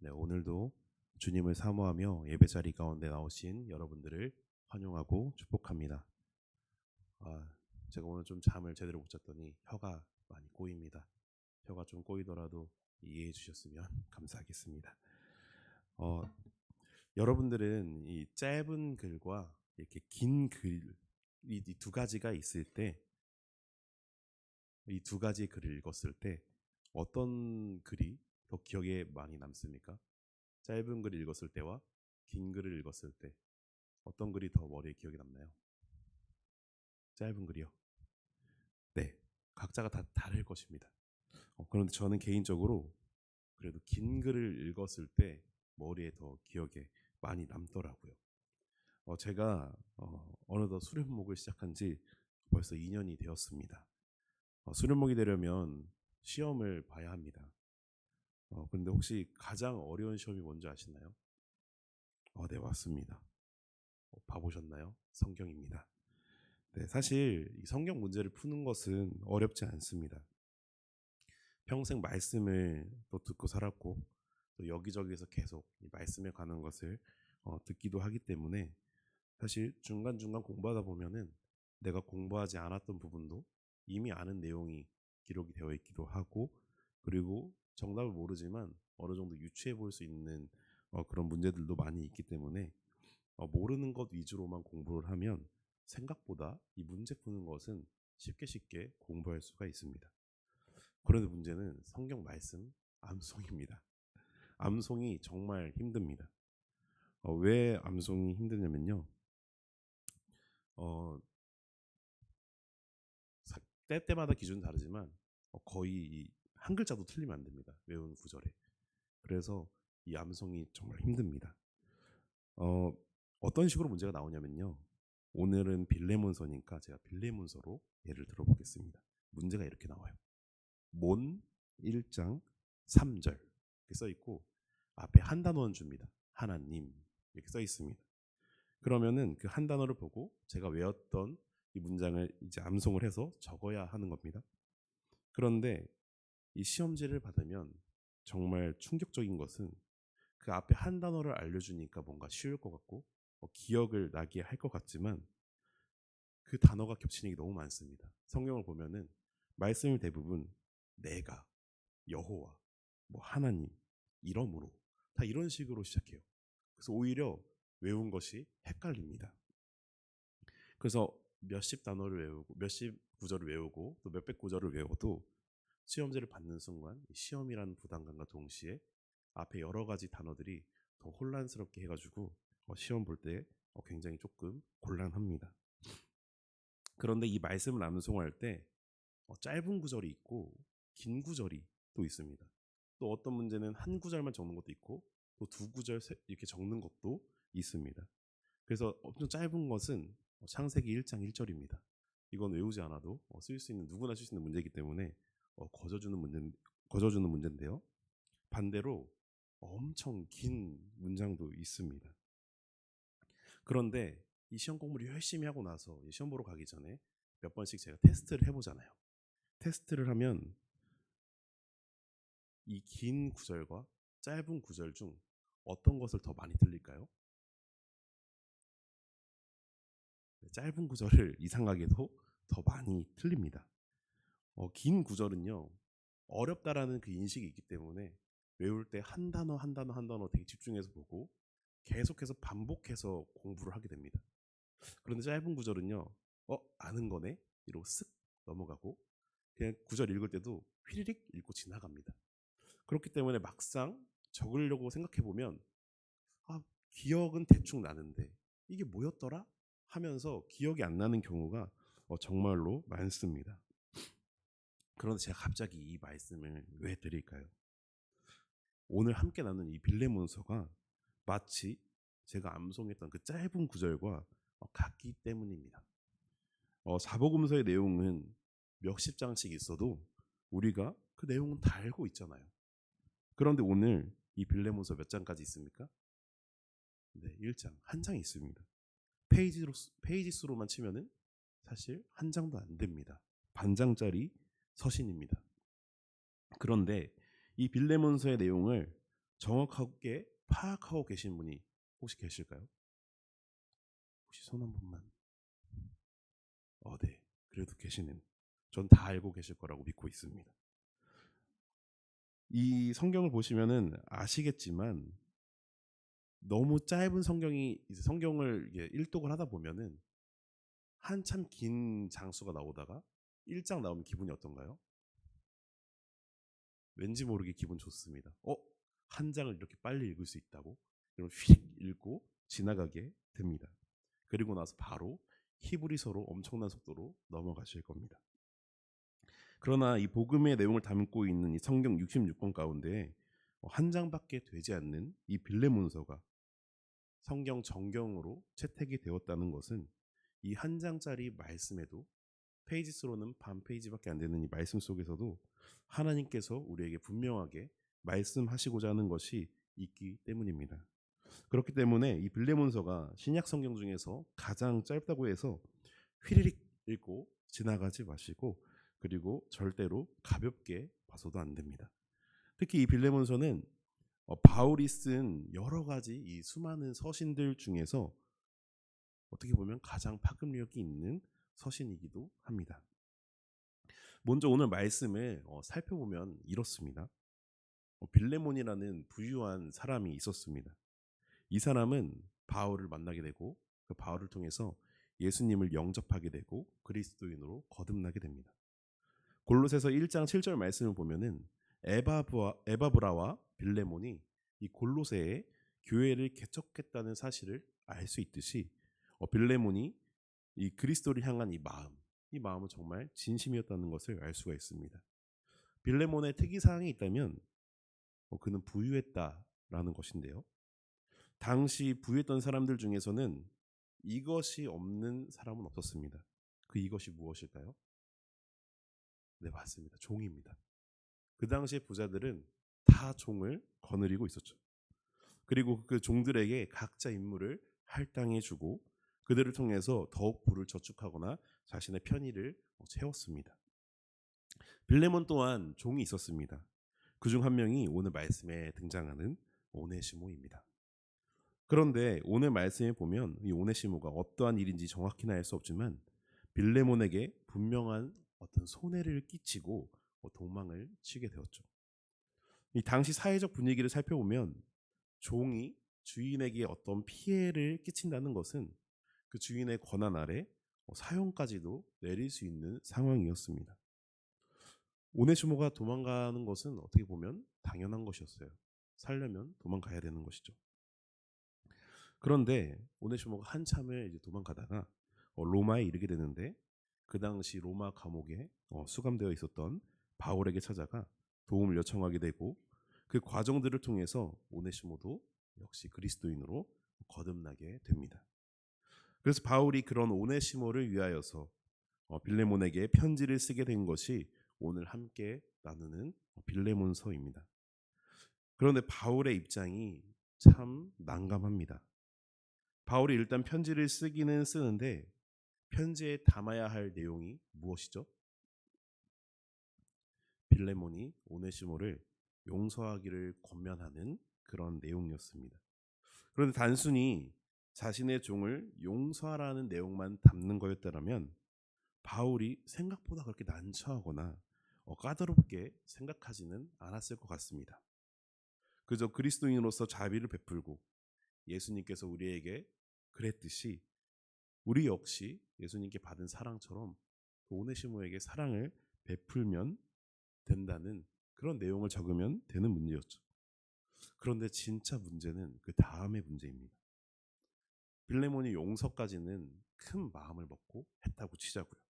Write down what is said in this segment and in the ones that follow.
네, 오늘도 주님을 사모하며 예배 자리 가운데 나오신 여러분들을 환영하고 축복합니다. 제가 오늘 좀 잠을 제대로 못 잤더니 혀가 많이 꼬입니다. 혀가 좀 꼬이더라도 이해해 주셨으면 감사하겠습니다. 여러분들은 이 짧은 글과 이렇게 긴 글, 이 두 가지가 있을 때, 이 두 가지 글을 읽었을 때 어떤 글이 더 기억에 많이 남습니까? 짧은 글을 읽었을 때와 긴 글을 읽었을 때 어떤 글이 더 머리에 기억에 남나요? 짧은 글이요. 네, 각자가 다 다를 것입니다. 그런데 저는 개인적으로 그래도 긴 글을 읽었을 때 머리에 더 기억에 많이 남더라고요. 제가 어느덧 수련목을 시작한 지 벌써 2년이 되었습니다. 수련목이 되려면 시험을 봐야 합니다. 그런데 혹시 가장 어려운 시험이 뭔지 아시나요? 네, 맞습니다. 봐보셨나요? 성경입니다. 네, 사실 이 성경 문제를 푸는 것은 어렵지 않습니다. 평생 말씀을 또 듣고 살았고 또 여기저기서 계속 이 말씀에 관한 것을 듣기도 하기 때문에 사실 중간중간 공부하다 보면은 내가 공부하지 않았던 부분도 이미 아는 내용이 기록이 되어 있기도 하고, 그리고 정답을 모르지만 어느 정도 유추해 볼 수 있는 그런 문제들도 많이 있기 때문에 모르는 것 위주로만 공부를 하면 생각보다 이 문제 푸는 것은 쉽게 공부할 수가 있습니다. 그런데 문제는 성경 말씀 암송입니다. 암송이 정말 힘듭니다. 왜 암송이 힘드냐면요. 어, 때때마다 기준은 다르지만 거의 한 글자도 틀리면 안 됩니다. 외우는 구절에. 그래서 이 암송이 정말 힘듭니다. 어떤 식으로 문제가 나오냐면요. 오늘은 빌레몬서니까 제가 빌레몬서로 예를 들어보겠습니다. 문제가 이렇게 나와요. 몬 1장 3절 이렇게 써 있고 앞에 한 단어는 줍니다. 하나님 이렇게 써 있습니다. 그러면은 그 한 단어를 보고 제가 외웠던 이 문장을 이제 암송을 해서 적어야 하는 겁니다. 그런데 이 시험지를 받으면 정말 충격적인 것은 그 앞에 한 단어를 알려주니까 뭔가 쉬울 것 같고 기억을 나게 할 것 같지만 그 단어가 겹치는 게 너무 많습니다. 성경을 보면은 말씀이 대부분 내가, 여호와, 뭐 하나님, 이러므로 다 이런 식으로 시작해요. 그래서 오히려 외운 것이 헷갈립니다. 그래서 몇십 단어를 외우고 몇십 구절을 외우고 또 몇백 구절을 외워도 시험지를 받는 순간 시험이라는 부담감과 동시에 앞에 여러 가지 단어들이 더 혼란스럽게 해가지고 시험 볼 때 굉장히 조금 곤란합니다. 그런데 이 말씀을 암송할 때 짧은 구절이 있고 긴 구절이 또 있습니다. 또 어떤 문제는 한 구절만 적는 것도 있고 또 두 구절 이렇게 적는 것도 있습니다. 그래서 엄청 짧은 것은 창세기 1장 1절입니다. 이건 외우지 않아도 쓸 수 있는 누구나 쓸 수 있는 문제이기 때문에 거저주는 문제인데요. 반대로 엄청 긴 문장도 있습니다. 그런데 이 시험 공부를 열심히 하고 나서 시험 보러 가기 전에 몇 번씩 제가 테스트를 해보잖아요. 테스트를 하면 이 긴 구절과 짧은 구절 중 어떤 것을 더 많이 틀릴까요? 짧은 구절을 이상하게도 더 많이 틀립니다. 긴 구절은요 어렵다라는 그 인식이 있기 때문에 외울 때 한 단어 한 단어 한 단어 되게 집중해서 보고 계속해서 반복해서 공부를 하게 됩니다. 그런데 짧은 구절은요 아는 거네 이러고 쓱 넘어가고 그냥 구절 읽을 때도 휘리릭 읽고 지나갑니다. 그렇기 때문에 막상 적으려고 생각해보면 기억은 대충 나는데 이게 뭐였더라? 하면서 기억이 안 나는 경우가 정말로 많습니다. 그런데 제가 갑자기 이 말씀을 왜 드릴까요? 오늘 함께 나눈 이 빌레몬서가 마치 제가 암송했던 그 짧은 구절과 같기 때문입니다. 사복음서의 내용은 몇십 장씩 있어도 우리가 그 내용은 다 알고 있잖아요. 그런데 오늘 이 빌레몬서 몇 장까지 있습니까? 네, 1장 한 장이 있습니다. 페이지 수로만 치면은 사실 한 장도 안 됩니다. 반장짜리 서신입니다. 그런데 이 빌레몬서의 내용을 정확하게 파악하고 계신 분이 혹시 계실까요? 혹시 손 한 번만. 네. 그래도 계시는. 전 다 알고 계실 거라고 믿고 있습니다. 이 성경을 보시면은 아시겠지만 너무 짧은 성경이 이제 성경을 이게 일독을 하다 보면은 한참 긴 장수가 나오다가 1장 나오면 기분이 어떤가요? 왠지 모르게 기분 좋습니다. 한 장을 이렇게 빨리 읽을 수 있다고? 그럼 휙 읽고 지나가게 됩니다. 그리고 나서 바로 히브리서로 엄청난 속도로 넘어가실 겁니다. 그러나 이 복음의 내용을 담고 있는 이 성경 66권 가운데 한 장밖에 되지 않는 이 빌레몬서가 성경 정경으로 채택이 되었다는 것은 이 한 장짜리 말씀에도 페이지 수로는 반 페이지밖에 안 되는 이 말씀 속에서도 하나님께서 우리에게 분명하게 말씀하시고자 하는 것이 있기 때문입니다. 그렇기 때문에 이 빌레몬서가 신약 성경 중에서 가장 짧다고 해서 휘리릭 읽고 지나가지 마시고 그리고 절대로 가볍게 봐서도 안 됩니다. 특히 이 빌레몬서는 바울이 쓴 여러 가지 이 수많은 서신들 중에서 어떻게 보면 가장 파급력이 있는 서신이기도 합니다. 먼저 오늘 말씀을 살펴보면 이렇습니다. 빌레몬이라는 부유한 사람이 있었습니다. 이 사람은 바울을 만나게 되고 그 바울을 통해서 예수님을 영접하게 되고 그리스도인으로 거듭나게 됩니다. 골로새서 1장 7절 말씀을 보면은 에바브라와 빌레몬이 이 골로새에 교회를 개척했다는 사실을 알 수 있듯이 빌레몬이 이 그리스도를 향한 이 마음은 정말 진심이었다는 것을 알 수가 있습니다. 빌레몬의 특이사항이 있다면 그는 부유했다라는 것인데요. 당시 부유했던 사람들 중에서는 이것이 없는 사람은 없었습니다. 그 이것이 무엇일까요? 네, 맞습니다. 종입니다. 그 당시의 부자들은 다 종을 거느리고 있었죠. 그리고 그 종들에게 각자 임무를 할당해 주고 그들을 통해서 더욱 부를 저축하거나 자신의 편의를 채웠습니다. 빌레몬 또한 종이 있었습니다. 그중 한 명이 오늘 말씀에 등장하는 오네시모입니다. 그런데 오늘 말씀에 보면 이 오네시모가 어떠한 일인지 정확히는 알 수 없지만 빌레몬에게 분명한 어떤 손해를 끼치고 도망을 치게 되었죠. 이 당시 사회적 분위기를 살펴보면 종이 주인에게 어떤 피해를 끼친다는 것은 그 주인의 권한 아래 사형까지도 내릴 수 있는 상황이었습니다. 오네시모가 도망가는 것은 어떻게 보면 당연한 것이었어요. 살려면 도망가야 되는 것이죠. 그런데 오네시모가 한참을 이제 도망가다가 로마에 이르게 되는데 그 당시 로마 감옥에 수감되어 있었던 바울에게 찾아가 도움을 요청하게 되고 그 과정들을 통해서 오네시모도 역시 그리스도인으로 거듭나게 됩니다. 그래서 바울이 그런 오네시모를 위하여서 빌레몬에게 편지를 쓰게 된 것이 오늘 함께 나누는 빌레몬서입니다. 그런데 바울의 입장이 참 난감합니다. 바울이 일단 편지를 쓰기는 쓰는데 편지에 담아야 할 내용이 무엇이죠? 빌레몬이 오네시모를 용서하기를 권면하는 그런 내용이었습니다. 그런데 단순히 자신의 종을 용서하라는 내용만 담는 거였다면 바울이 생각보다 그렇게 난처하거나 까다롭게 생각하지는 않았을 것 같습니다. 그저 그리스도인으로서 자비를 베풀고 예수님께서 우리에게 그랬듯이 우리 역시 예수님께 받은 사랑처럼 오네시모에게 사랑을 베풀면 된다는 그런 내용을 적으면 되는 문제였죠. 그런데 진짜 문제는 그 다음의 문제입니다. 빌레몬이 용서까지는 큰 마음을 먹고 했다고 치자고요.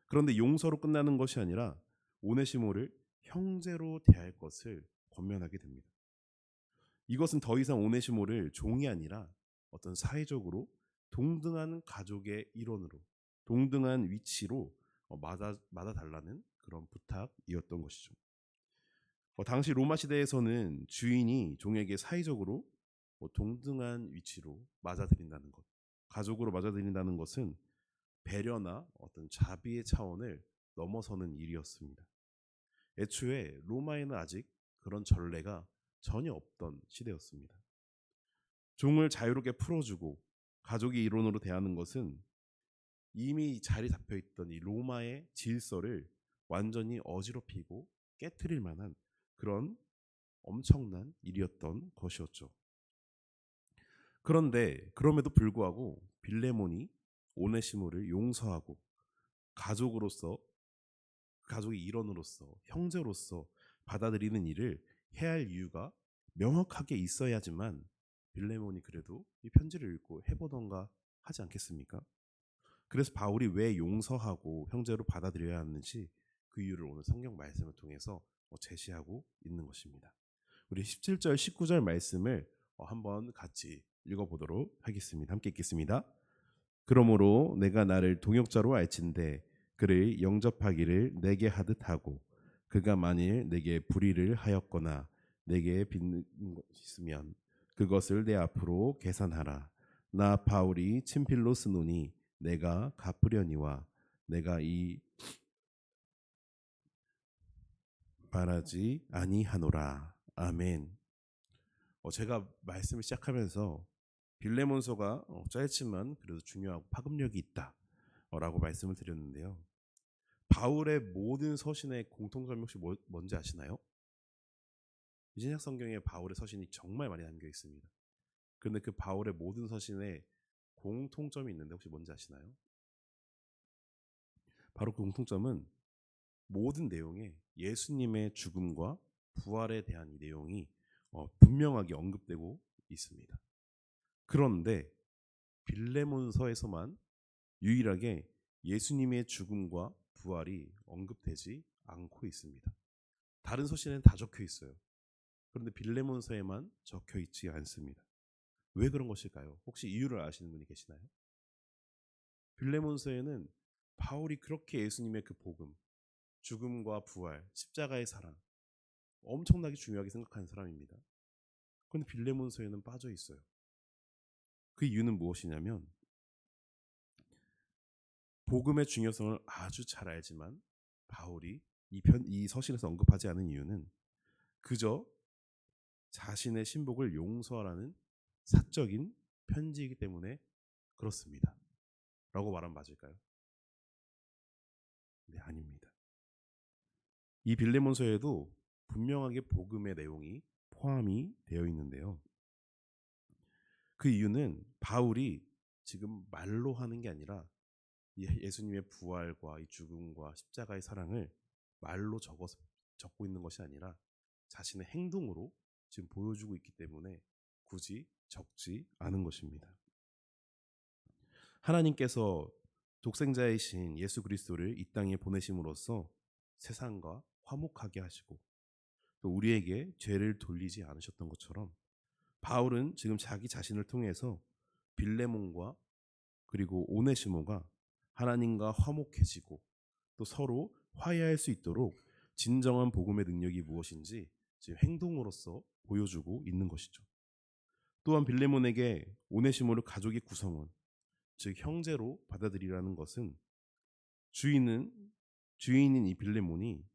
그런데 용서로 끝나는 것이 아니라 오네시모를 형제로 대할 것을 권면하게 됩니다. 이것은 더 이상 오네시모를 종이 아니라 어떤 사회적으로 동등한 가족의 일원으로 동등한 위치로 맞아달라는 그런 부탁이었던 것이죠. 당시 로마 시대에서는 주인이 종에게 사회적으로 동등한 위치로 맞아들인다는 것, 가족으로 맞아들인다는 것은 배려나 어떤 자비의 차원을 넘어서는 일이었습니다. 애초에 로마에는 아직 그런 전례가 전혀 없던 시대였습니다. 종을 자유롭게 풀어주고 가족의 일원으로 대하는 것은 이미 자리 잡혀 있던 이 로마의 질서를 완전히 어지럽히고 깨트릴 만한 그런 엄청난 일이었던 것이었죠. 그런데 그럼에도 불구하고 빌레몬이 오네시모를 용서하고 가족으로서, 가족의 일원으로서, 형제로서 받아들이는 일을 해야 할 이유가 명확하게 있어야지만 빌레몬이 그래도 이 편지를 읽고 해보던가 하지 않겠습니까? 그래서 바울이 왜 용서하고 형제로 받아들여야 하는지 그 이유를 오늘 성경 말씀을 통해서 제시하고 있는 것입니다. 우리 17절 19절 말씀을 한번 같이 읽어보도록 하겠습니다. 함께 읽겠습니다. 그러므로 내가 나를 동역자로 알진대 그를 영접하기를 내게 하듯 하고 그가 만일 내게 불의를 하였거나 내게 빚는 것 있으면 그것을 내 앞으로 계산하라. 나 바울이 친필로 쓰노니 내가 갚으려니와 내가 이 바라지 아니하노라. 아멘. 제가 말씀을 시작하면서 빌레몬서가 짧지만 그래도 중요하고 파급력이 있다라고 말씀을 드렸는데요. 바울의 모든 서신의 공통점이 혹시 뭔지 아시나요? 신약 성경에 바울의 서신이 정말 많이 담겨 있습니다. 그런데 그 바울의 모든 서신에 공통점이 있는데 혹시 뭔지 아시나요? 바로 그 공통점은 모든 내용에 예수님의 죽음과 부활에 대한 이 내용이 분명하게 언급되고 있습니다. 그런데 빌레몬서에서만 유일하게 예수님의 죽음과 부활이 언급되지 않고 있습니다. 다른 서신에는 다 적혀 있어요. 그런데 빌레몬서에만 적혀 있지 않습니다. 왜 그런 것일까요? 혹시 이유를 아시는 분이 계시나요? 빌레몬서에는 바울이 그렇게 예수님의 그 복음, 죽음과 부활, 십자가의 사랑 엄청나게 중요하게 생각하는 사람입니다. 그런데 빌레몬서에는 빠져 있어요. 그 이유는 무엇이냐면 복음의 중요성을 아주 잘 알지만 바울이 이 서신에서 언급하지 않은 이유는 그저 자신의 신복을 용서하라는 사적인 편지이기 때문에 그렇습니다. 라고 말하면 맞을까요? 네, 아닙니다. 이 빌레몬서에도 분명하게 복음의 내용이 포함이 되어 있는데요. 그 이유는 바울이 지금 말로 하는 게 아니라 예수님의 부활과 이 죽음과 십자가의 사랑을 말로 적고 있는 것이 아니라 자신의 행동으로 지금 보여주고 있기 때문에 굳이 적지 않은 것입니다. 하나님께서 독생자이신 예수 그리스도를 이 땅에 보내심으로써 세상과 화목하게 하시고 또 우리에게 죄를 돌리지 않으셨던 것처럼 바울은 지금 자기 자신을 통해서 빌레몬과 그리고 오네시모가 하나님과 화목해지고 또 서로 화해할 수 있도록 진정한 복음의 능력이 무엇인지 지금 행동으로서 보여주고 있는 것이죠. 또한 빌레몬에게 오네시모를 가족의 구성원, 즉 형제로 받아들이라는 것은 주인인 이 빌레몬이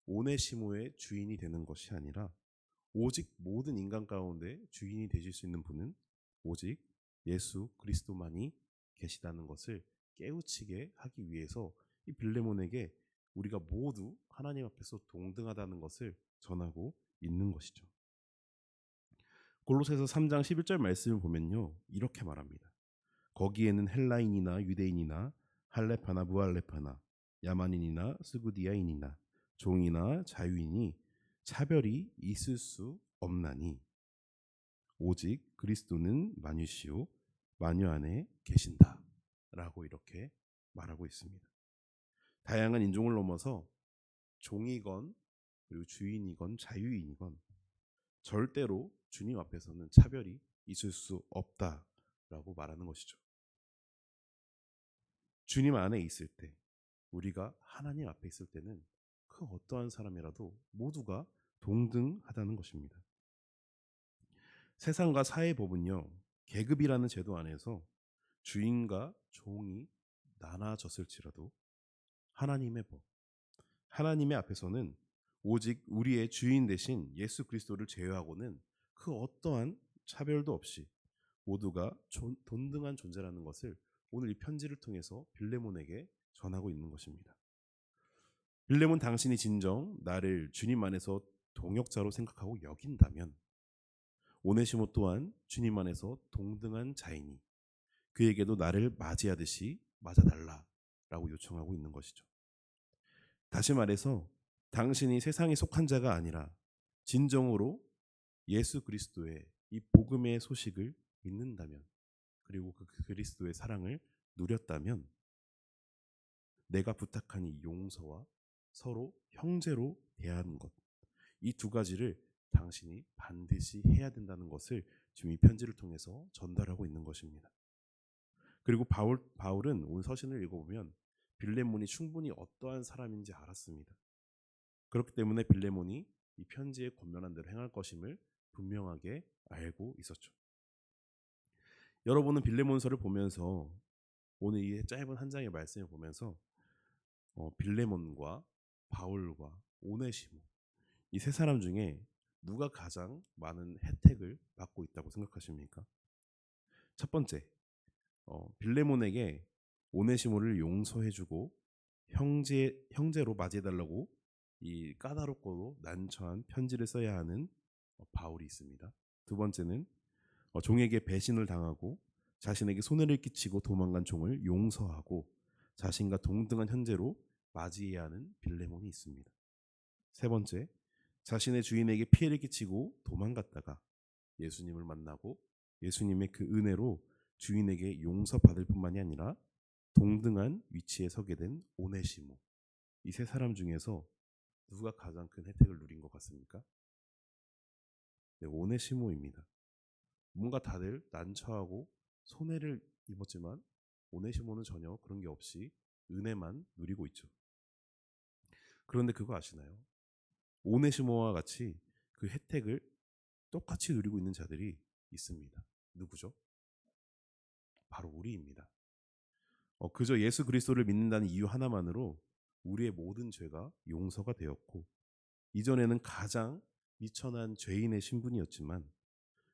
오네시모의 주인이 되는 것이 아니라 오직 모든 인간 가운데 주인이 되실 수 있는 분은 오직 예수 그리스도만이 계시다는 것을 깨우치게 하기 위해서 이 빌레몬에게 우리가 모두 하나님 앞에서 동등하다는 것을 전하고 있는 것이죠. 골로새서 3장 11절 말씀을 보면요. 이렇게 말합니다. 거기에는 헬라인이나 유대인이나 할레파나 무할레파나 야만인이나 스구디아인이나 종이나 자유인이 차별이 있을 수 없나니 오직 그리스도는 만유시요 만유 안에 계신다 라고 이렇게 말하고 있습니다. 다양한 인종을 넘어서 종이건 그리고 주인이건 자유인이건 절대로 주님 앞에서는 차별이 있을 수 없다라고 말하는 것이죠. 주님 안에 있을 때 우리가 하나님 앞에 있을 때는 그 어떠한 사람이라도 모두가 동등하다는 것입니다. 세상과 사회법은요. 계급이라는 제도 안에서 주인과 종이 나눠졌을지라도 하나님의 법, 하나님의 앞에서는 오직 우리의 주인 대신 예수 그리스도를 제외하고는 그 어떠한 차별도 없이 모두가 동등한 존재라는 것을 오늘 이 편지를 통해서 빌레몬에게 전하고 있는 것입니다. 빌레몬, 당신이 진정 나를 주님 안에서 동역자로 생각하고 여긴다면 오네시모 또한 주님 안에서 동등한 자이니 그에게도 나를 맞이하듯이 맞아달라라고 요청하고 있는 것이죠. 다시 말해서 당신이 세상에 속한 자가 아니라 진정으로 예수 그리스도의 이 복음의 소식을 믿는다면, 그리고 그 그리스도의 사랑을 누렸다면 내가 부탁한 이 용서와 서로 형제로 대하는 것, 이 두 가지를 당신이 반드시 해야 된다는 것을 지금 이 편지를 통해서 전달하고 있는 것입니다. 그리고 바울은 오늘 서신을 읽어보면 빌레몬이 충분히 어떠한 사람인지 알았습니다. 그렇기 때문에 빌레몬이 이 편지에 권면한 대로 행할 것임을 분명하게 알고 있었죠. 여러분은 빌레몬서를 보면서 오늘 이 짧은 한 장의 말씀을 보면서 빌레몬과 바울과 오네시모 이 세 사람 중에 누가 가장 많은 혜택을 받고 있다고 생각하십니까? 첫 번째, 빌레몬에게 오네시모를 용서해주고 형제로 맞이해달라고 이 까다롭고도 난처한 편지를 써야 하는 바울이 있습니다. 두 번째는 종에게 배신을 당하고 자신에게 손해를 끼치고 도망간 종을 용서하고 자신과 동등한 형제로 맞이해야 하는 빌레몬이 있습니다. 세 번째, 자신의 주인에게 피해를 끼치고 도망갔다가 예수님을 만나고 예수님의 그 은혜로 주인에게 용서받을 뿐만이 아니라 동등한 위치에 서게 된 오네시모, 이 세 사람 중에서 누가 가장 큰 혜택을 누린 것 같습니까? 네, 오네시모입니다. 뭔가 다들 난처하고 손해를 입었지만 오네시모는 전혀 그런 게 없이 은혜만 누리고 있죠. 그런데 그거 아시나요? 오네시모와 같이 그 혜택을 똑같이 누리고 있는 자들이 있습니다. 누구죠? 바로 우리입니다. 그저 예수 그리스도를 믿는다는 이유 하나만으로 우리의 모든 죄가 용서가 되었고, 이전에는 가장 미천한 죄인의 신분이었지만,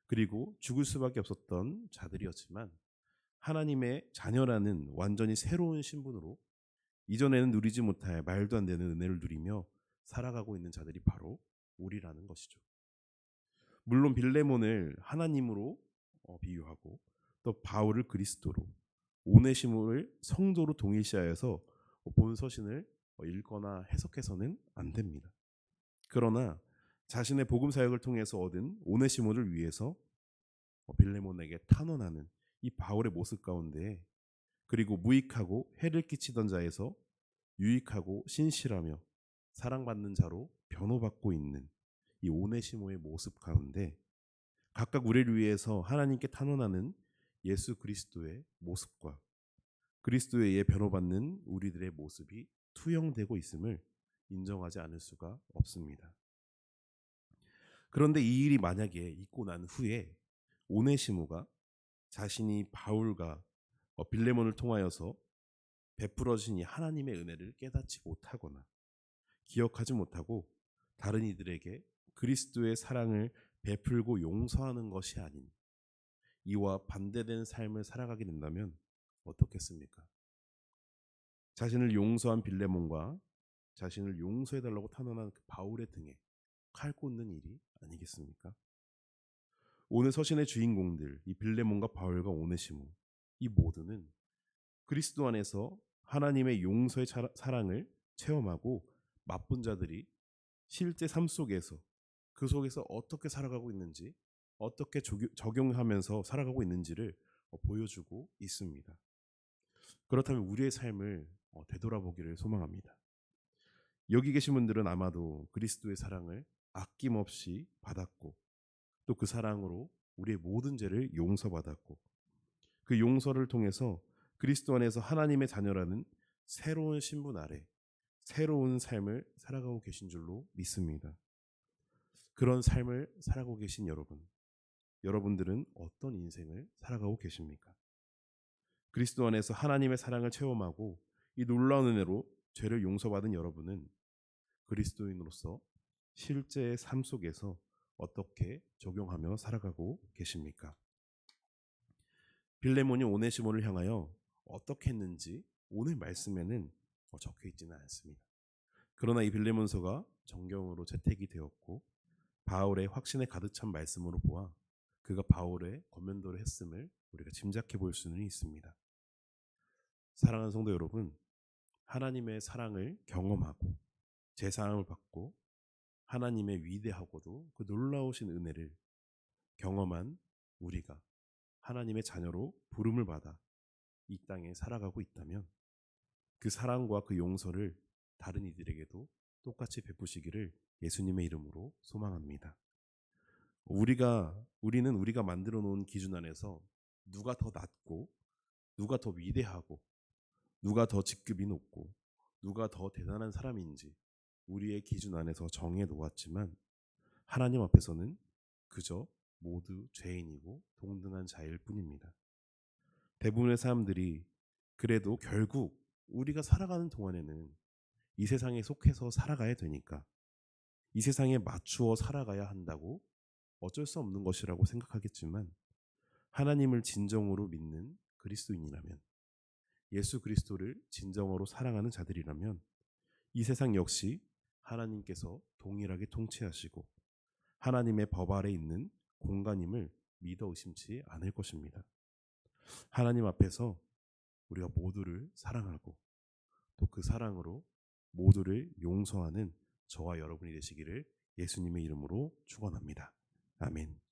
그리고 죽을 수밖에 없었던 자들이었지만, 하나님의 자녀라는 완전히 새로운 신분으로 이전에는 누리지 못할 말도 안 되는 은혜를 누리며 살아가고 있는 자들이 바로 우리라는 것이죠. 물론 빌레몬을 하나님으로 비유하고 또 바울을 그리스도로, 오네시모를 성도로 동일시하여서 본 서신을 읽거나 해석해서는 안 됩니다. 그러나 자신의 복음 사역을 통해서 얻은 오네시모를 위해서 빌레몬에게 탄원하는 이 바울의 모습 가운데, 그리고 무익하고 해를 끼치던 자에서 유익하고 신실하며 사랑받는 자로 변호받고 있는 이 오네시모의 모습 가운데 각각 우리를 위해서 하나님께 탄원하는 예수 그리스도의 모습과 그리스도에 의해 변호받는 우리들의 모습이 투영되고 있음을 인정하지 않을 수가 없습니다. 그런데 이 일이 만약에 있고 난 후에 오네시모가 자신이 바울과 빌레몬을 통하여서 베풀어진 이 하나님의 은혜를 깨닫지 못하거나 기억하지 못하고 다른 이들에게 그리스도의 사랑을 베풀고 용서하는 것이 아닌 이와 반대된 삶을 살아가게 된다면 어떻겠습니까? 자신을 용서한 빌레몬과 자신을 용서해달라고 탄원한 그 바울의 등에 칼 꽂는 일이 아니겠습니까? 오늘 서신의 주인공들, 이 빌레몬과 바울과 오네시모, 이 모두는 그리스도 안에서 하나님의 용서의 사랑을 체험하고 맛본 자들이 실제 삶 속에서 그 속에서 어떻게 살아가고 있는지, 어떻게 적용하면서 살아가고 있는지를 보여주고 있습니다. 그렇다면 우리의 삶을 되돌아보기를 소망합니다. 여기 계신 분들은 아마도 그리스도의 사랑을 아낌없이 받았고 또 그 사랑으로 우리의 모든 죄를 용서받았고 그 용서를 통해서 그리스도 안에서 하나님의 자녀라는 새로운 신분 아래 새로운 삶을 살아가고 계신 줄로 믿습니다. 그런 삶을 살아가고 계신 여러분들은 어떤 인생을 살아가고 계십니까? 그리스도 안에서 하나님의 사랑을 체험하고 이 놀라운 은혜로 죄를 용서받은 여러분은 그리스도인으로서 실제 삶 속에서 어떻게 적용하며 살아가고 계십니까? 빌레몬이 오네시모를 향하여 어떻게 했는지 오늘 말씀에는 적혀 있지는 않습니다. 그러나 이 빌레몬서가 정경으로 채택이 되었고 바울의 확신에 가득 찬 말씀으로 보아 그가 바울의 권면도를 했음을 우리가 짐작해 볼 수는 있습니다. 사랑하는 성도 여러분, 하나님의 사랑을 경험하고 제사함을 받고 하나님의 위대하고도 그 놀라우신 은혜를 경험한 우리가 하나님의 자녀로 부름을 받아 이 땅에 살아가고 있다면 그 사랑과 그 용서를 다른 이들에게도 똑같이 베푸시기를 예수님의 이름으로 소망합니다. 우리는 우리가 만들어 놓은 기준 안에서 누가 더 낫고 누가 더 위대하고 누가 더 직급이 높고 누가 더 대단한 사람인지 우리의 기준 안에서 정해 놓았지만 하나님 앞에서는 그저 모두 죄인이고 동등한 자일 뿐입니다. 대부분의 사람들이 그래도 결국 우리가 살아가는 동안에는 이 세상에 속해서 살아가야 되니까 이 세상에 맞추어 살아가야 한다고 어쩔 수 없는 것이라고 생각하겠지만 하나님을 진정으로 믿는 그리스도인이라면 예수 그리스도를 진정으로 사랑하는 자들이라면 이 세상 역시 하나님께서 동일하게 통치하시고 하나님의 법 아래 있는 공간임을 믿어 의심치 않을 것입니다. 하나님 앞에서 우리가 모두를 사랑하고 또 그 사랑으로 모두를 용서하는 저와 여러분이 되시기를 예수님의 이름으로 축원합니다. 아멘.